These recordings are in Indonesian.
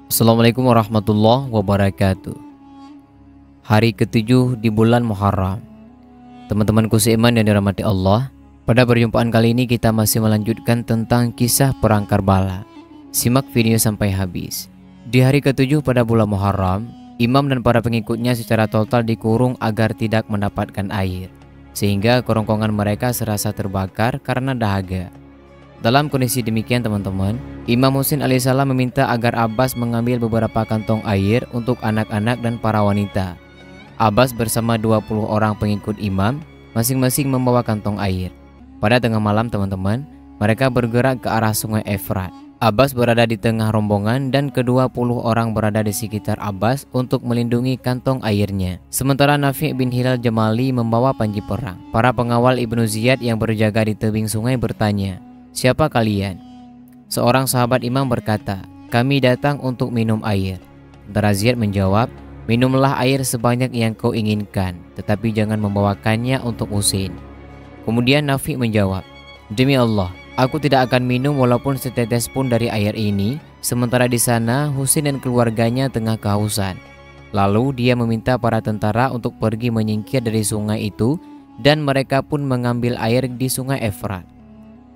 Assalamualaikum warahmatullahi wabarakatuh. Hari ketujuh di bulan Muharram. Teman-temanku seiman yang dirahmati Allah, pada perjumpaan kali ini kita masih melanjutkan tentang kisah perang Karbala. Simak video sampai habis. Di hari ketujuh pada bulan Muharram, imam dan para pengikutnya secara total dikurung agar tidak mendapatkan air, sehingga kerongkongan mereka serasa terbakar karena dahaga. Dalam kondisi demikian teman-teman, Imam Husain alaihissalam meminta agar Abbas mengambil beberapa kantong air untuk anak-anak dan para wanita. Abbas bersama 20 orang pengikut imam masing-masing membawa kantong air. Pada tengah malam teman-teman, mereka bergerak ke arah sungai Efrat. Abbas berada di tengah rombongan dan ke-20 orang berada di sekitar Abbas untuk melindungi kantong airnya. Sementara Nafi' bin Hilal Jamali membawa panji perang. Para pengawal Ibnu Ziyad yang berjaga di tebing sungai bertanya, "Siapa kalian?" Seorang sahabat imam berkata, "Kami datang untuk minum air." Tentara Ziyad menjawab, "Minumlah air sebanyak yang kau inginkan, tetapi jangan membawakannya untuk Husain." Kemudian Nafi menjawab, "Demi Allah, aku tidak akan minum walaupun setetes pun dari air ini, sementara di sana Husain dan keluarganya tengah kehausan." Lalu dia meminta para tentara untuk pergi menyingkir dari sungai itu, dan mereka pun mengambil air di sungai Efrat.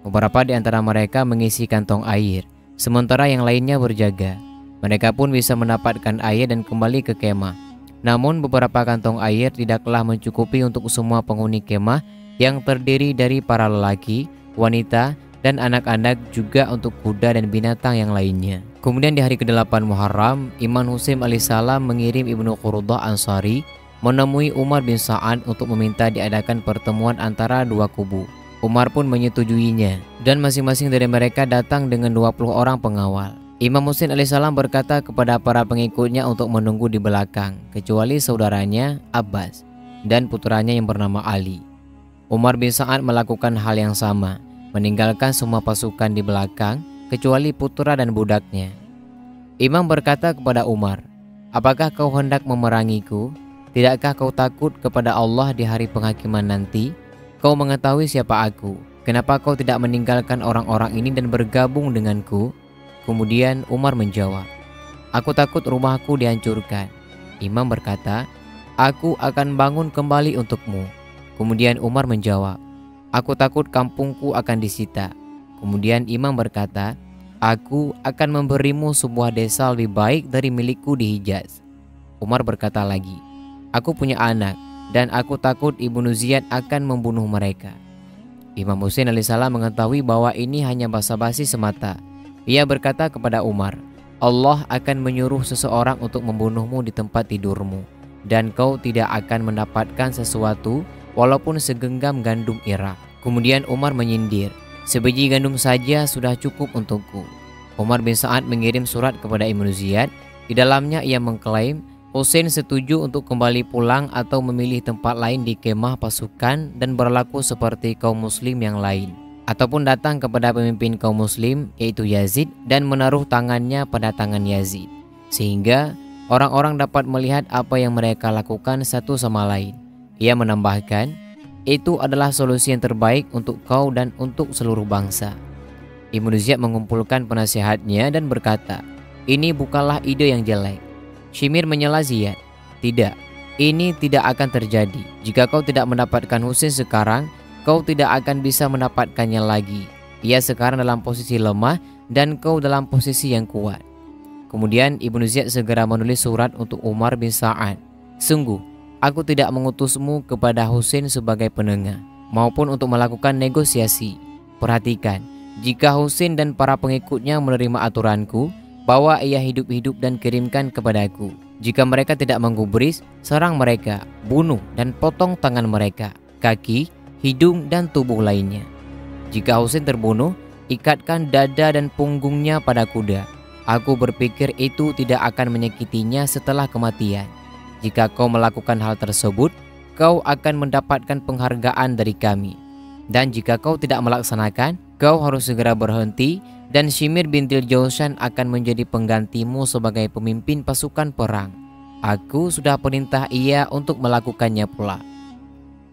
Beberapa di antara mereka mengisi kantong air, sementara yang lainnya berjaga. Mereka pun bisa mendapatkan air dan kembali ke kemah. Namun beberapa kantong air tidaklah mencukupi untuk semua penghuni kemah yang terdiri dari para lelaki, wanita, dan anak-anak, juga untuk kuda dan binatang yang lainnya. Kemudian di hari ke-8 Muharram, Imam Husain alaihissalam mengirim Ibnu Qurdah Ansari menemui Umar bin Sa'ad untuk meminta diadakan pertemuan antara dua kubu. Umar pun menyetujuinya, dan masing-masing dari mereka datang dengan 20 orang pengawal. Imam Husain alaihissalam berkata kepada para pengikutnya untuk menunggu di belakang, kecuali saudaranya Abbas dan putranya yang bernama Ali. Umar bin Sa'ad melakukan hal yang sama, meninggalkan semua pasukan di belakang, kecuali putra dan budaknya. Imam berkata kepada Umar, "Apakah kau hendak memerangiku? Tidakkah kau takut kepada Allah di hari penghakiman nanti? Kau mengetahui siapa aku. Kenapa kau tidak meninggalkan orang-orang ini dan bergabung denganku?" Kemudian Umar menjawab, "Aku takut rumahku dihancurkan." Imam berkata, "Aku akan bangun kembali untukmu." Kemudian Umar menjawab, "Aku takut kampungku akan disita." Kemudian Imam berkata, "Aku akan memberimu sebuah desa lebih baik dari milikku di Hijaz." Umar berkata lagi, "Aku punya anak, dan aku takut Ibnu Ziyad akan membunuh mereka." Imam Husain alaihissalam mengetahui bahwa ini hanya basa-basi semata. Ia berkata kepada Umar, "Allah akan menyuruh seseorang untuk membunuhmu di tempat tidurmu, dan kau tidak akan mendapatkan sesuatu walaupun segenggam gandum Irak." Kemudian Umar menyindir, "Sebiji gandum saja sudah cukup untukku." Umar bin Sa'ad mengirim surat kepada Ibnu Ziyad. Di dalamnya ia mengklaim Husain setuju untuk kembali pulang atau memilih tempat lain di kemah pasukan dan berlaku seperti kaum muslim yang lain, ataupun datang kepada pemimpin kaum muslim yaitu Yazid dan menaruh tangannya pada tangan Yazid, sehingga orang-orang dapat melihat apa yang mereka lakukan satu sama lain. Ia menambahkan, "Itu adalah solusi yang terbaik untuk kau dan untuk seluruh bangsa." Ibnu Ziyad mengumpulkan penasehatnya dan berkata, "Ini bukanlah ide yang jelek." Shimir menyela Ziyad, "Tidak, ini tidak akan terjadi. Jika kau tidak mendapatkan Husain sekarang, kau tidak akan bisa mendapatkannya lagi. Ia sekarang dalam posisi lemah dan kau dalam posisi yang kuat." Kemudian Ibnu Ziyad segera menulis surat untuk Umar bin Sa'ad, "Sungguh, aku tidak mengutusmu kepada Husain sebagai penengah, maupun untuk melakukan negosiasi. Perhatikan, jika Husain dan para pengikutnya menerima aturanku, bawa ia hidup-hidup dan kirimkan kepadaku. Jika mereka tidak menggubris, serang mereka, bunuh dan potong tangan mereka, kaki, hidung dan tubuh lainnya. Jika Husain terbunuh, ikatkan dada dan punggungnya pada kuda. Aku berpikir itu tidak akan menyakitinya setelah kematian. Jika kau melakukan hal tersebut, kau akan mendapatkan penghargaan dari kami. Dan jika kau tidak melaksanakan, kau harus segera berhenti, dan Shimir bintil Jausan akan menjadi penggantimu sebagai pemimpin pasukan perang. Aku sudah perintah ia untuk melakukannya pula."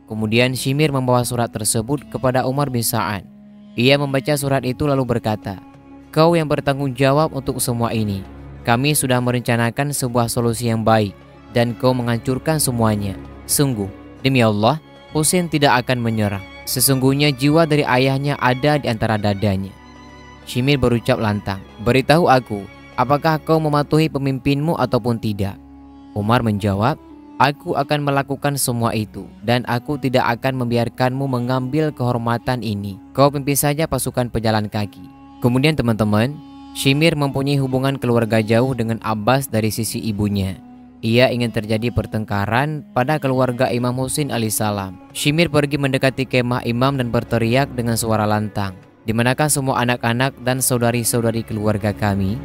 Kemudian Shimir membawa surat tersebut kepada Umar bin Sa'ad. Ia membaca surat itu lalu berkata, "Kau yang bertanggung jawab untuk semua ini. Kami sudah merencanakan sebuah solusi yang baik dan kau menghancurkan semuanya. Sungguh, demi Allah, Husain tidak akan menyerah. Sesungguhnya jiwa dari ayahnya ada di antara dadanya. Shimir berucap lantang, beritahu aku, apakah kau mematuhi pemimpinmu ataupun tidak? Umar menjawab, aku akan melakukan semua itu dan aku tidak akan membiarkanmu mengambil kehormatan ini. Kau pimpin saja pasukan pejalan kaki. Kemudian teman-teman, Shimir mempunyai hubungan keluarga jauh dengan Abbas dari sisi ibunya. Ia ingin terjadi pertengkaran pada keluarga Imam Husain alaihissalam. Shimir pergi mendekati kemah imam dan berteriak dengan suara lantang, di manakah semua anak-anak dan saudari-saudari keluarga kami?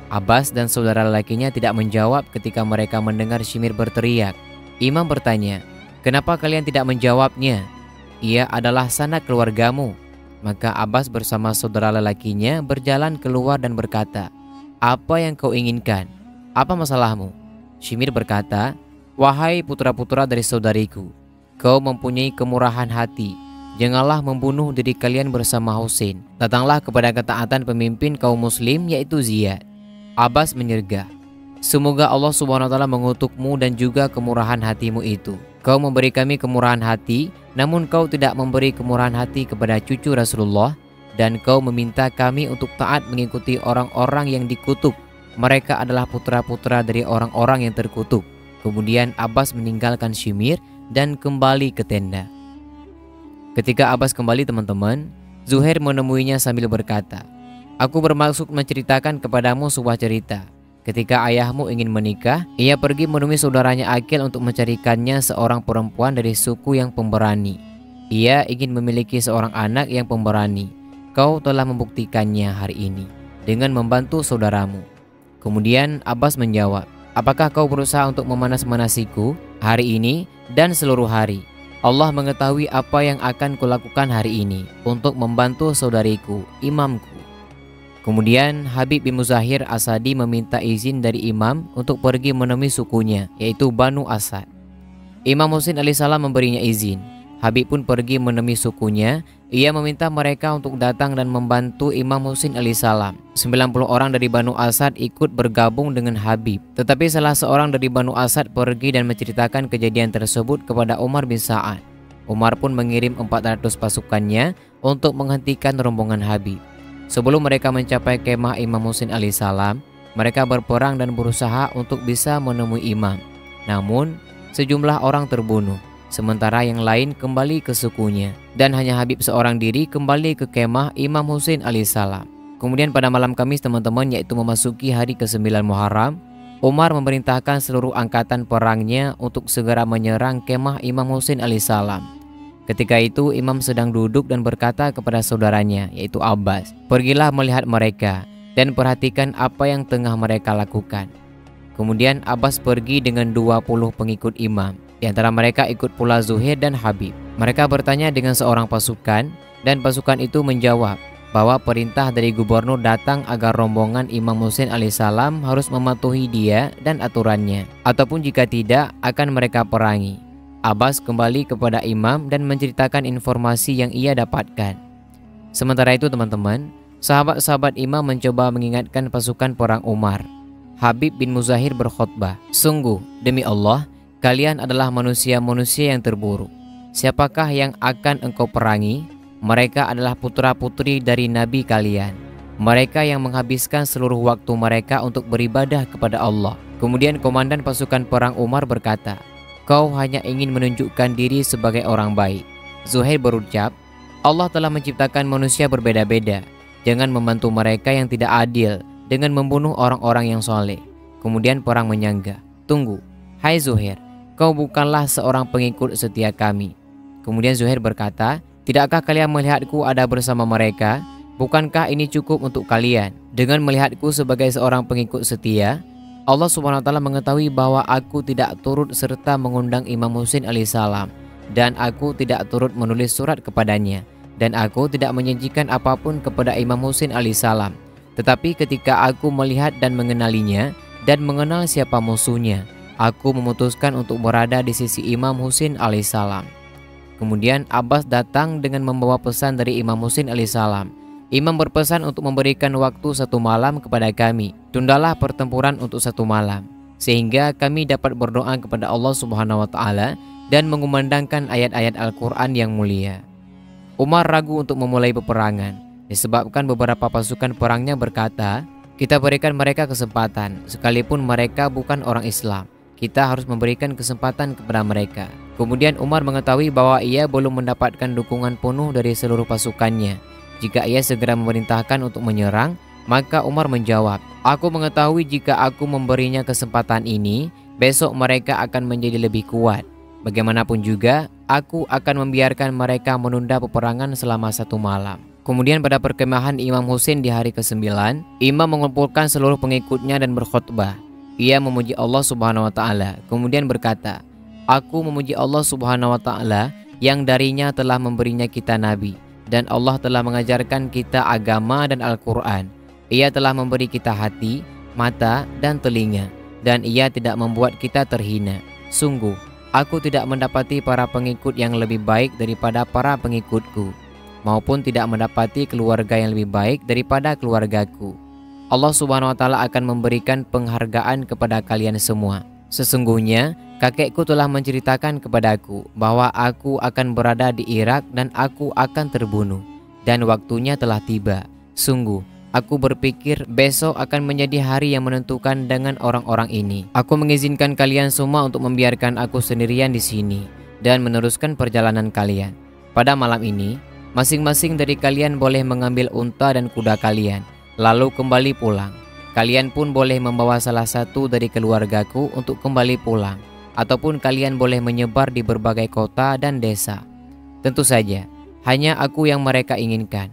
Abbas dan saudara lelakinya tidak menjawab ketika mereka mendengar Shimir berteriak. Imam bertanya, kenapa kalian tidak menjawabnya? Ia adalah sanak keluargamu. Maka Abbas bersama saudara lelakinya berjalan keluar dan berkata, apa yang kau inginkan? Apa masalahmu? Shimir berkata, wahai putra-putra dari saudariku, kau mempunyai kemurahan hati. Janganlah membunuh diri kalian bersama Husain. Datanglah kepada ketaatan pemimpin kaum muslim yaitu Ziyad. Abbas menyergah, semoga Allah Subhanahu wa taala mengutukmu dan juga kemurahan hatimu itu. Kau memberi kami kemurahan hati, namun kau tidak memberi kemurahan hati kepada cucu Rasulullah, dan kau meminta kami untuk taat mengikuti orang-orang yang dikutuk. Mereka adalah putra-putra dari orang-orang yang terkutuk. Kemudian Abbas meninggalkan Shimir dan kembali ke tenda. Ketika Abbas kembali teman-teman, Zuhair menemuinya sambil berkata, aku bermaksud menceritakan kepadamu sebuah cerita. Ketika ayahmu ingin menikah, ia pergi menemui saudaranya Aqil untuk mencarikannya seorang perempuan dari suku yang pemberani. Ia ingin memiliki seorang anak yang pemberani. Kau telah membuktikannya hari ini dengan membantu saudaramu. Kemudian Abbas menjawab, apakah kau berusaha untuk memanas-manasiku hari ini dan seluruh hari? Allah mengetahui apa yang akan kulakukan hari ini untuk membantu saudariku, imamku. Kemudian Habib bin Muzahir Asadi meminta izin dari imam untuk pergi menemui sukunya, yaitu Banu Asad. Imam Husain alaihissalam memberinya izin. Habib pun pergi menemui sukunya. Ia meminta mereka untuk datang dan membantu Imam Husain alaihissalam. 90 orang dari Banu Asad ikut bergabung dengan Habib. Tetapi salah seorang dari Banu Asad pergi dan menceritakan kejadian tersebut kepada Umar bin Sa'ad. Umar pun mengirim 400 pasukannya untuk menghentikan rombongan Habib. Sebelum mereka mencapai kemah Imam Husain alaihissalam, mereka berperang dan berusaha untuk bisa menemui imam. Namun, sejumlah orang terbunuh, sementara yang lain kembali ke sukunya. Dan hanya Habib seorang diri kembali ke kemah Imam Husain alaihissalam. Kemudian pada malam Kamis teman-teman, yaitu memasuki hari ke-9 Muharram, Umar memerintahkan seluruh angkatan perangnya untuk segera menyerang kemah Imam Husain alaihissalam. Ketika itu imam sedang duduk dan berkata kepada saudaranya yaitu Abbas, pergilah melihat mereka dan perhatikan apa yang tengah mereka lakukan. Kemudian Abbas pergi dengan 20 pengikut imam. Di antara mereka ikut pula Zuhair dan Habib. Mereka bertanya dengan seorang pasukan dan pasukan itu menjawab bahwa perintah dari gubernur datang agar rombongan Imam Husain alaihissalam harus mematuhi dia dan aturannya, ataupun jika tidak akan mereka perangi. Abbas kembali kepada imam dan menceritakan informasi yang ia dapatkan. Sementara itu teman-teman, sahabat-sahabat imam mencoba mengingatkan pasukan perang Umar. Habib bin Muzahir berkhutbah, sungguh demi Allah, kalian adalah manusia-manusia yang terburuk. Siapakah yang akan engkau perangi? Mereka adalah putra-putri dari nabi kalian. Mereka yang menghabiskan seluruh waktu mereka untuk beribadah kepada Allah. Kemudian komandan pasukan perang Umar berkata, kau hanya ingin menunjukkan diri sebagai orang baik. Zuhair berucap, Allah telah menciptakan manusia berbeda-beda. Jangan membantu mereka yang tidak adil dengan membunuh orang-orang yang soleh. Kemudian perang menyangga, tunggu, hai Zuhair, kau bukanlah seorang pengikut setia kami. Kemudian Zuhair berkata, tidakkah kalian melihatku ada bersama mereka? Bukankah ini cukup untuk kalian? Dengan melihatku sebagai seorang pengikut setia, Allah Subhanahu wa taala mengetahui bahwa aku tidak turut serta mengundang Imam Husain alaihissalam, dan aku tidak turut menulis surat kepadanya, dan aku tidak menyajikan apapun kepada Imam Husain alaihissalam. Tetapi ketika aku melihat dan mengenalinya dan mengenal siapa musuhnya, aku memutuskan untuk berada di sisi Imam Husain alaihissalam. Kemudian Abbas datang dengan membawa pesan dari Imam Husain alaihissalam. Imam berpesan untuk memberikan waktu 1 malam kepada kami. Tundalah pertempuran untuk 1 malam, sehingga kami dapat berdoa kepada Allah Subhanahu wa Ta'ala dan mengumandangkan ayat-ayat Al-Quran yang mulia. Umar ragu untuk memulai peperangan, disebabkan beberapa pasukan perangnya berkata, "Kita berikan mereka kesempatan, sekalipun mereka bukan orang Islam. Kita harus memberikan kesempatan kepada mereka." Kemudian Umar mengetahui bahwa ia belum mendapatkan dukungan penuh dari seluruh pasukannya. Jika ia segera memerintahkan untuk menyerang, maka Umar menjawab, "Aku mengetahui jika aku memberinya kesempatan ini, besok mereka akan menjadi lebih kuat. Bagaimanapun juga, aku akan membiarkan mereka menunda peperangan selama 1 malam." Kemudian pada perkemahan Imam Husain di hari ke-9, Imam mengumpulkan seluruh pengikutnya dan berkhutbah. Ia memuji Allah Subhanahu wa Ta'ala, kemudian berkata, "Aku memuji Allah Subhanahu wa Ta'ala yang darinya telah memberinya kita nabi, dan Allah telah mengajarkan kita agama dan Al-Quran. Ia telah memberi kita hati, mata, dan telinga, dan ia tidak membuat kita terhina. Sungguh, aku tidak mendapati para pengikut yang lebih baik daripada para pengikutku, maupun tidak mendapati keluarga yang lebih baik daripada keluargaku. Allah Subhanahu wa Ta'ala akan memberikan penghargaan kepada kalian semua. Sesungguhnya, kakekku telah menceritakan kepadaku bahwa aku akan berada di Irak dan aku akan terbunuh, dan waktunya telah tiba. Sungguh, aku berpikir besok akan menjadi hari yang menentukan dengan orang-orang ini. Aku mengizinkan kalian semua untuk membiarkan aku sendirian di sini dan meneruskan perjalanan kalian. Pada malam ini, masing-masing dari kalian boleh mengambil unta dan kuda kalian, lalu kembali pulang. Kalian pun boleh membawa salah satu dari keluargaku untuk kembali pulang, ataupun kalian boleh menyebar di berbagai kota dan desa. Tentu saja, hanya aku yang mereka inginkan.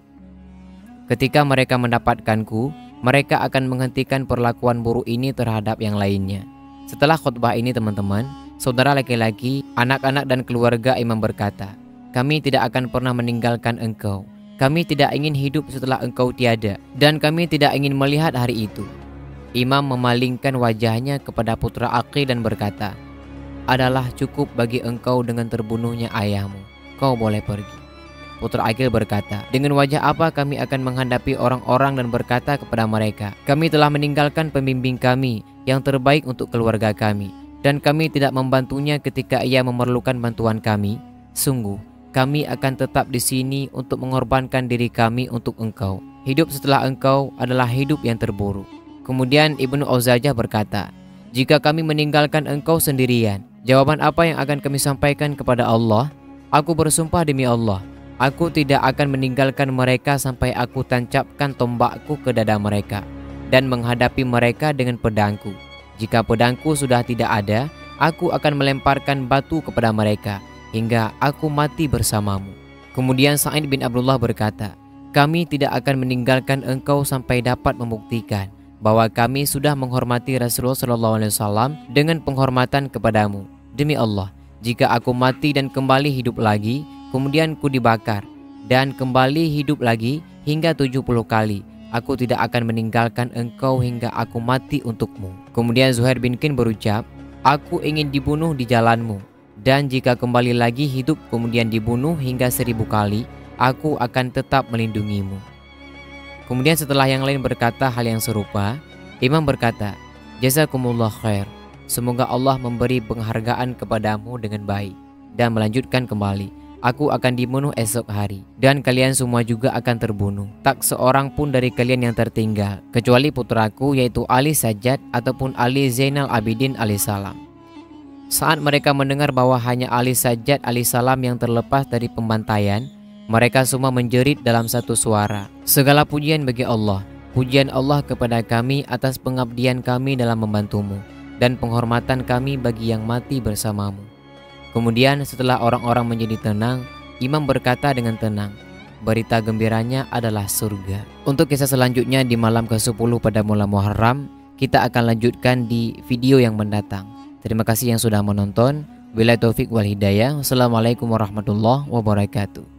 Ketika mereka mendapatkanku, mereka akan menghentikan perlakuan buruk ini terhadap yang lainnya." Setelah khutbah ini teman-teman, saudara laki-laki, anak-anak dan keluarga Imam berkata, "Kami tidak akan pernah meninggalkan engkau. Kami tidak ingin hidup setelah engkau tiada, dan kami tidak ingin melihat hari itu." Imam memalingkan wajahnya kepada putra Aqil dan berkata, "Adalah cukup bagi engkau dengan terbunuhnya ayahmu. Kau boleh pergi." Putra Aqil berkata, "Dengan wajah apa kami akan menghadapi orang-orang dan berkata kepada mereka, kami telah meninggalkan pembimbing kami yang terbaik untuk keluarga kami, dan kami tidak membantunya ketika ia memerlukan bantuan kami? Sungguh, kami akan tetap di sini untuk mengorbankan diri kami untuk engkau. Hidup setelah engkau adalah hidup yang terburuk." Kemudian Ibnu Auzajah berkata, "Jika kami meninggalkan engkau sendirian, jawaban apa yang akan kami sampaikan kepada Allah? Aku bersumpah demi Allah, aku tidak akan meninggalkan mereka sampai aku tancapkan tombakku ke dada mereka dan menghadapi mereka dengan pedangku. Jika pedangku sudah tidak ada, aku akan melemparkan batu kepada mereka hingga aku mati bersamamu." Kemudian Sa'id bin Abdullah berkata, "Kami tidak akan meninggalkan engkau sampai dapat membuktikan bahwa kami sudah menghormati Rasulullah SAW dengan penghormatan kepadamu. Demi Allah, jika aku mati dan kembali hidup lagi, kemudian ku dibakar dan kembali hidup lagi hingga 70 kali, aku tidak akan meninggalkan engkau hingga aku mati untukmu." Kemudian Zuhair bin Kin berucap, "Aku ingin dibunuh di jalanmu, dan jika kembali lagi hidup kemudian dibunuh hingga 1000 kali, aku akan tetap melindungimu." Kemudian setelah yang lain berkata hal yang serupa, Imam berkata, "Jazakumullah khair. Semoga Allah memberi penghargaan kepadamu dengan baik." Dan melanjutkan kembali, "Aku akan dibunuh esok hari, dan kalian semua juga akan terbunuh. Tak seorang pun dari kalian yang tertinggal, kecuali putraku yaitu Ali Sajjad ataupun Ali Zainal Abidin alaihissalam." Saat mereka mendengar bahwa hanya Ali Sajjad alaihissalam yang terlepas dari pembantaian, mereka semua menjerit dalam satu suara, "Segala pujian bagi Allah. Pujian Allah kepada kami atas pengabdian kami dalam membantumu, dan penghormatan kami bagi yang mati bersamamu." Kemudian setelah orang-orang menjadi tenang, Imam berkata dengan tenang, berita gembiranya adalah surga. Untuk kisah selanjutnya di malam ke-10 pada bulan Muharram, kita akan lanjutkan di video yang mendatang. Terima kasih yang sudah menonton. Wabillahi taufik wal hidayah. Wassalamualaikum warahmatullahi wabarakatuh.